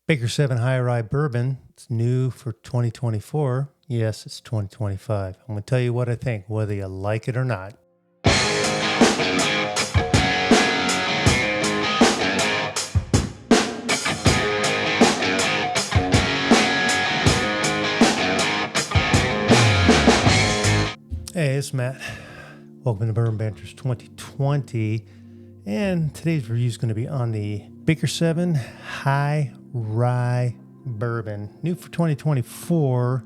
Baker 7 High Rye Bourbon. It's new for 2024. Yes, it's 2025. I'm going to tell you what I think, whether you like it or not. Hey, it's Matt. Welcome to Bourbon Banters 2020. And today's review is going to be on the Baker 7 High Rye Bourbon, new for 2024.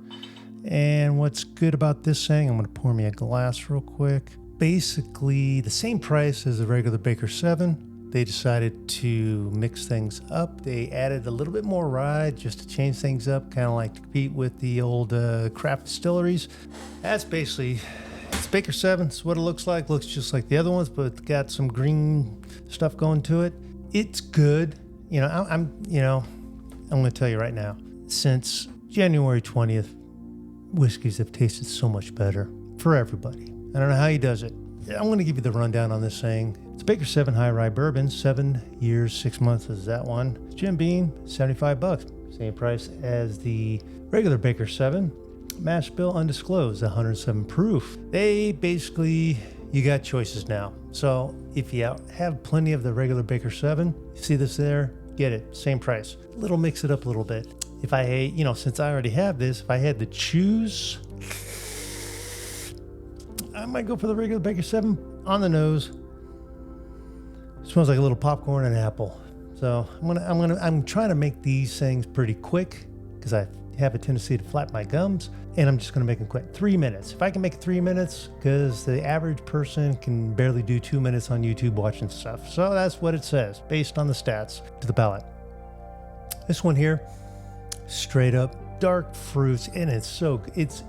And what's good about this thing, I'm going to pour me a glass real quick. Basically, the same price as the regular Baker 7. They decided to mix things up. They added a little bit more rye just to change things up, kind of like to compete with the old craft distilleries. That's basically, it's Baker 7. It's what it looks like. Looks just like the other ones, but got some green stuff going to it. It's good. I'm going to tell you right now, since January 20th, whiskeys have tasted so much better for everybody. I don't know how he does it. I'm going to give you the rundown on this thing. It's Baker 7 High Rye Bourbon, 7 years, 6 months is that one. Jim Beam, $75. Same price as the regular Baker 7. Mash bill undisclosed, 107 proof. They basically, you got choices now. So if you have plenty of the regular Baker 7, you see this there, get it, same price. Mix it up a little bit. If I, since I already have this, if I had to choose, I might go for the regular Baker 7 on the nose. Smells like a little popcorn and apple. So I'm trying to make these things pretty quick because I have a tendency to flap my gums, and I'm just going to make them quick. 3 minutes. If I can make it 3 minutes, because the average person can barely do 2 minutes on YouTube watching stuff. So that's what it says based on the stats to the palate. This one here, straight up dark fruits, and it's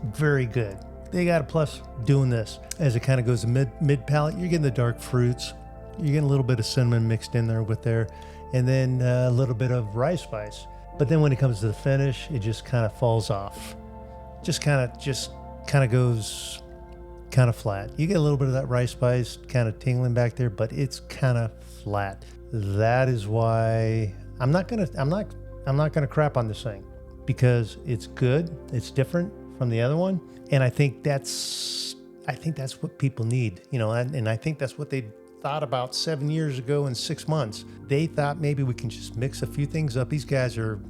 very good. They got a plus doing this. As it kind of goes to mid palate, you're getting the dark fruits. You're getting a little bit of cinnamon mixed in there with there, and then a little bit of rye spice. But then when it comes to the finish, it just kind of falls off. Just kind of goes kind of flat. You get a little bit of that rye spice kind of tingling back there, but it's kind of flat. That is why I'm not gonna crap on this thing, because it's good. It's different from the other one, and I think that's what people need, and I think that's what they thought about 7 years ago in 6 months. They thought maybe we can just mix a few things up. These guys are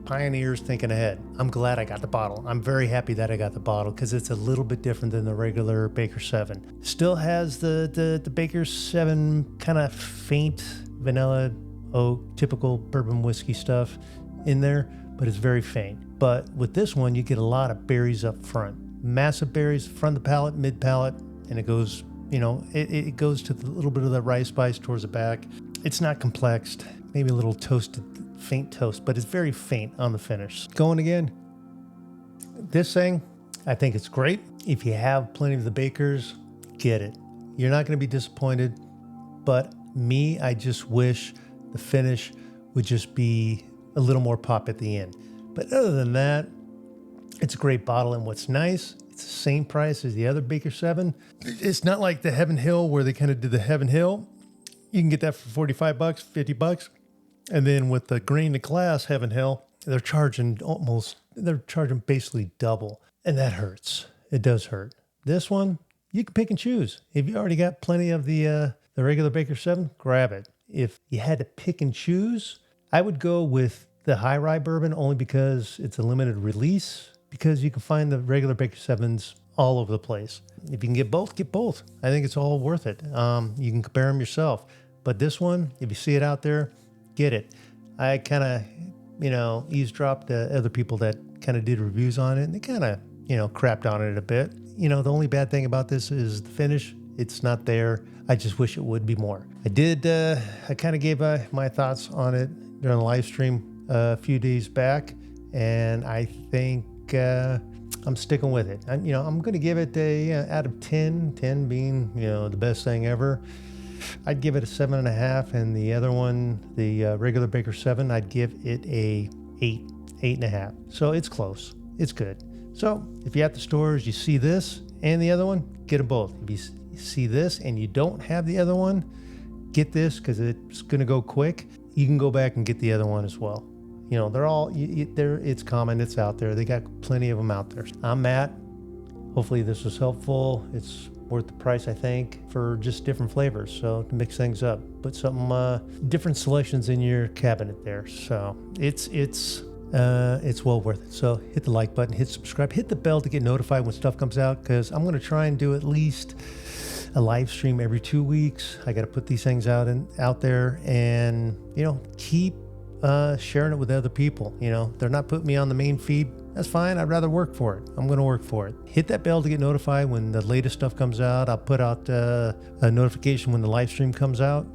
pioneers thinking ahead. I'm glad I got the bottle. I'm very happy that I got the bottle because it's a little bit different than the regular Baker 7. Still has the Baker 7 kind of faint vanilla oak, typical bourbon whiskey stuff in there, but it's very faint. But with this one, you get a lot of berries up front. Massive berries, front of the palate, mid palate, and it goes, it goes to a little bit of the rice spice towards the back. It's not complexed, maybe a little toasted, faint toast, but it's very faint on the finish. Going again, this thing, I think it's great. If you have plenty of the Bakers, get it. You're not going to be disappointed, but me, I just wish the finish would just be a little more pop at the end. But other than that, it's a great bottle, and what's nice, it's the same price as the other Baker 7. It's not like the Heaven Hill where they kind of did the Heaven Hill. You can get that for $45, $50. And then with the green to glass Heaven Hill, they're charging basically double. And that hurts. It does hurt. This one, you can pick and choose. If you already got plenty of the regular Baker 7, grab it. If you had to pick and choose, I would go with the High Rye Bourbon only because it's a limited release, because you can find the regular Baker 7s all over the place. If you can get both, get both. I think it's all worth it. You can compare them yourself. But this one, if you see it out there, get it. I kind of, eavesdropped other people that kind of did reviews on it, and they kind of, crapped on it a bit. The only bad thing about this is the finish. It's not there. I just wish it would be more. I kind of gave my thoughts on it during the live stream a few days back, and I think I'm sticking with it. I'm going to give it a out of 10, 10 being, the best thing ever. I'd give it a 7.5, and the other one, the regular Baker 7, I'd give it a 8, 8.5. So it's close. It's good. So if you're at the stores, you see this and the other one, get them both. If you see this and you don't have the other one, get this because it's going to go quick. You can go back and get the other one as well. You know, they're all, it's common, it's out there. They got plenty of them out there. I'm Matt. Hopefully this was helpful. It's worth the price, I think, for just different flavors. So to mix things up, put some different selections in your cabinet there. So it's well worth it. So hit the like button, hit subscribe, hit the bell to get notified when stuff comes out, because I'm going to try and do at least a live stream every 2 weeks. I got to put these things out there, and keep sharing it with other people. They're not putting me on the main feed. That's fine. I'd rather work for it. I'm going to work for it. Hit that bell to get notified when the latest stuff comes out. I'll put out a notification when the live stream comes out.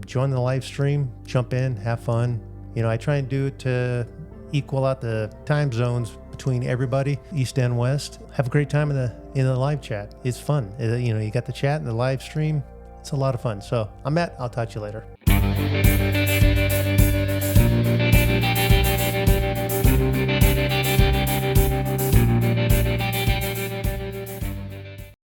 Join the live stream, jump in, have fun. I try and do it to equal out the time zones between everybody, East and West. Have a great time in the live chat. It's fun. You got the chat and the live stream. It's a lot of fun. So I'm Matt. I'll talk to you later.